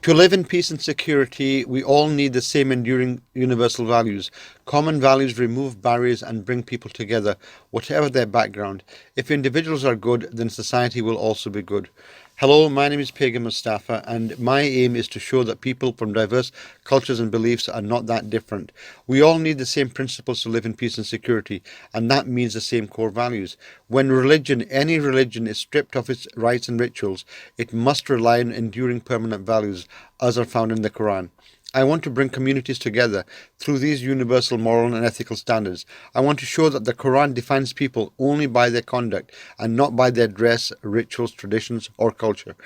To live in peace and security, we all need the same enduring universal values. Common values remove barriers and bring people together, whatever their background. If individuals are good, then society will also be good. Hello, my name is Pegah Mustafa, and my aim is to show that people from diverse cultures and beliefs are not that different. We all need the same principles to live in peace and security, and that means the same core values. When religion, any religion, is stripped of its rites and rituals, it must rely on enduring permanent values, as are found in the Quran. I want to bring communities together through these universal moral and ethical standards. I want to show that the Quran defines people only by their conduct and not by their dress, rituals, traditions, or culture.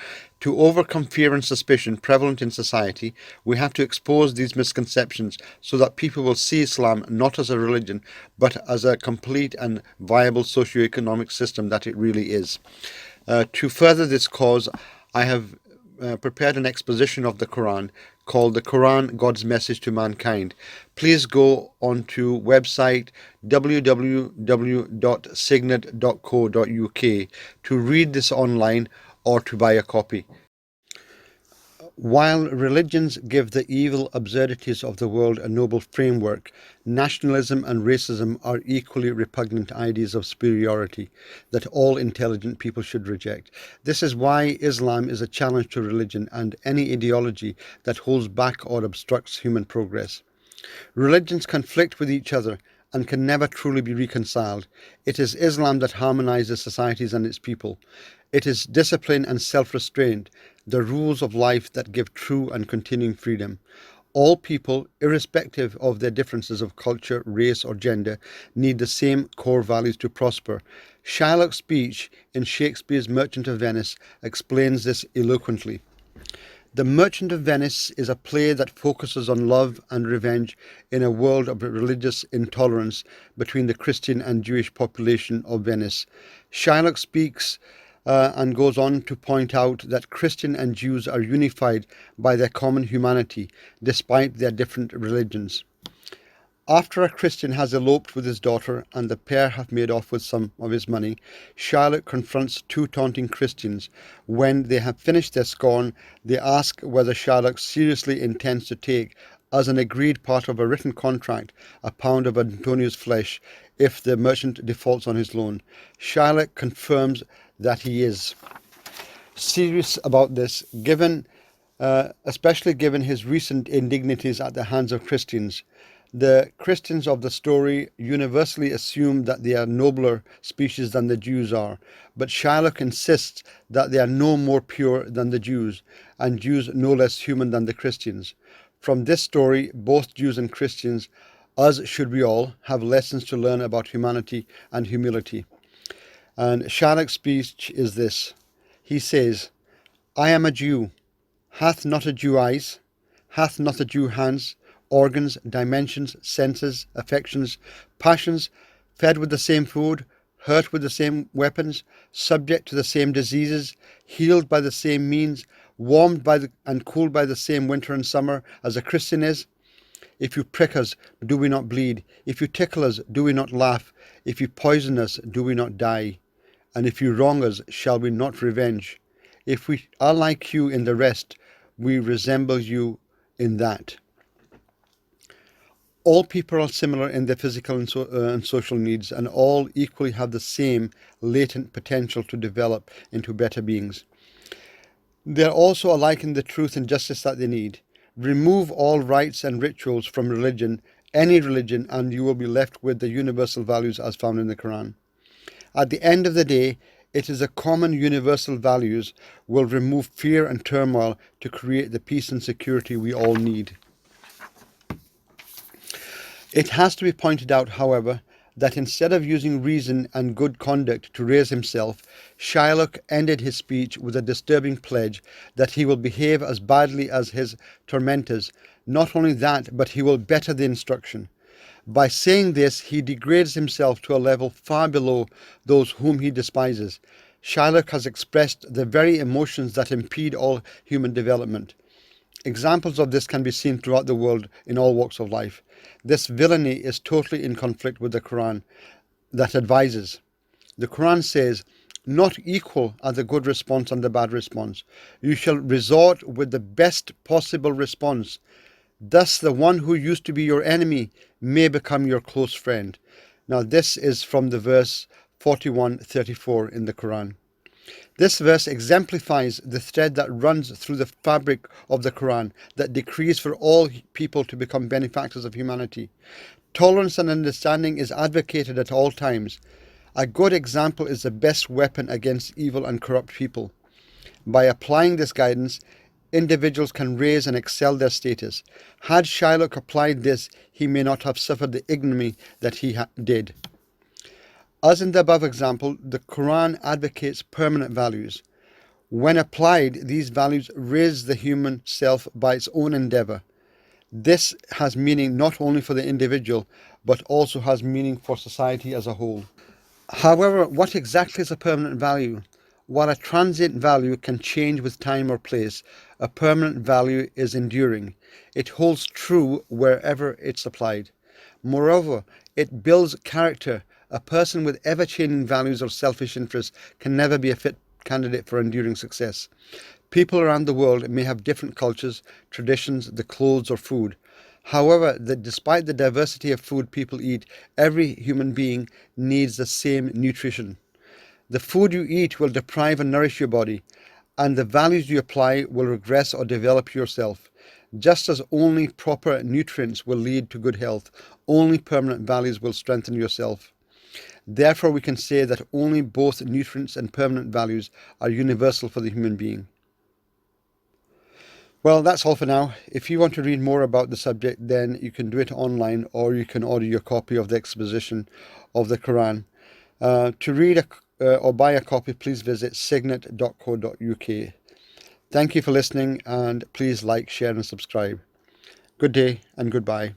To overcome fear and suspicion prevalent in society, we have to expose these misconceptions so that people will see Islam not as a religion, but as a complete and viable socio-economic system that it really is. To further this cause, I have prepared an exposition of the Quran called The Quran, God's Message to Mankind. Please go on to website www.signet.co.uk to read this online or to buy a copy. While religions give the evil absurdities of the world a noble framework, nationalism and racism are equally repugnant ideas of superiority that all intelligent people should reject. This is why Islam is a challenge to religion and any ideology that holds back or obstructs human progress. Religions conflict with each other and can never truly be reconciled. It is Islam that harmonizes societies and its people. It is discipline and self-restraint, the rules of life that give true and continuing freedom. All people, irrespective of their differences of culture, race, or gender, need the same core values to prosper. Shylock's speech in Shakespeare's Merchant of Venice explains this eloquently. The Merchant of Venice is a play that focuses on love and revenge in a world of religious intolerance between the Christian and Jewish population of Venice. Shylock speaks and goes on to point out that Christian and Jews are unified by their common humanity, despite their different religions. After a Christian has eloped with his daughter and the pair have made off with some of his money, Shylock confronts two taunting Christians. When they have finished their scorn, they ask whether Shylock seriously intends to take, as an agreed part of a written contract, a pound of Antonio's flesh if the merchant defaults on his loan. Shylock confirms that he is serious about this, especially given his recent indignities at the hands of Christians. The Christians of the story universally assume that they are nobler species than the Jews are, but Shylock insists that they are no more pure than the Jews, and Jews no less human than the Christians. From this story, both Jews and Christians, as should we all, have lessons to learn about humanity and humility. And Shylock's speech is this. He says, I am a Jew. Hath not a Jew eyes? Hath not a Jew hands, organs, dimensions, senses, affections, passions, fed with the same food, hurt with the same weapons, subject to the same diseases, healed by the same means, warmed by and cooled by the same winter and summer as a Christian is? If you prick us, do we not bleed? If you tickle us, do we not laugh? If you poison us, do we not die? And if you wrong us, shall we not revenge? If we are like you in the rest, we resemble you in that. All people are similar in their physical and social needs, and all equally have the same latent potential to develop into better beings. They are also alike in the truth and justice that they need. Remove all rites and rituals from religion, any religion, and you will be left with the universal values as found in the Quran. At the end of the day, it is the common universal values will remove fear and turmoil to create the peace and security we all need. It has to be pointed out, however, that instead of using reason and good conduct to raise himself, Shylock ended his speech with a disturbing pledge that he will behave as badly as his tormentors. Not only that, but he will better the instruction. By saying this, he degrades himself to a level far below those whom he despises. Shylock has expressed the very emotions that impede all human development. Examples of this can be seen throughout the world in all walks of life. This villainy is totally in conflict with the Quran that advises. The Quran says, not equal as the good response and the bad response. You shall resort with the best possible response. Thus the one who used to be your enemy may become your close friend. Now this is from the verse 41:34 in the Quran. This verse exemplifies the thread that runs through the fabric of the Quran that decrees for all people to become benefactors of humanity. Tolerance and understanding is advocated at all times. A good example is the best weapon against evil and corrupt people. By applying this guidance, individuals can raise and excel their status. Had Shylock applied this, he may not have suffered the ignominy that he did. As in the above example, the Quran advocates permanent values. When applied, these values raise the human self by its own endeavour. This has meaning not only for the individual, but also has meaning for society as a whole. However, what exactly is a permanent value? While a transient value can change with time or place, a permanent value is enduring. It holds true wherever it's applied. Moreover, it builds character. A person with ever-changing values or selfish interests can never be a fit candidate for enduring success. People around the world may have different cultures, traditions, the clothes or food. However, despite the diversity of food people eat, every human being needs the same nutrition. The food you eat will deprive and nourish your body, and the values you apply will regress or develop yourself. Just as only proper nutrients will lead to good health, only permanent values will strengthen yourself. Therefore, we can say that only both nutrients and permanent values are universal for the human being. Well, that's all for now. If you want to read more about the subject, then you can do it online, or you can order your copy of the exposition of the Quran. To read or buy a copy, please visit signet.co.uk. Thank you for listening, and please like, share and subscribe. Good day and goodbye.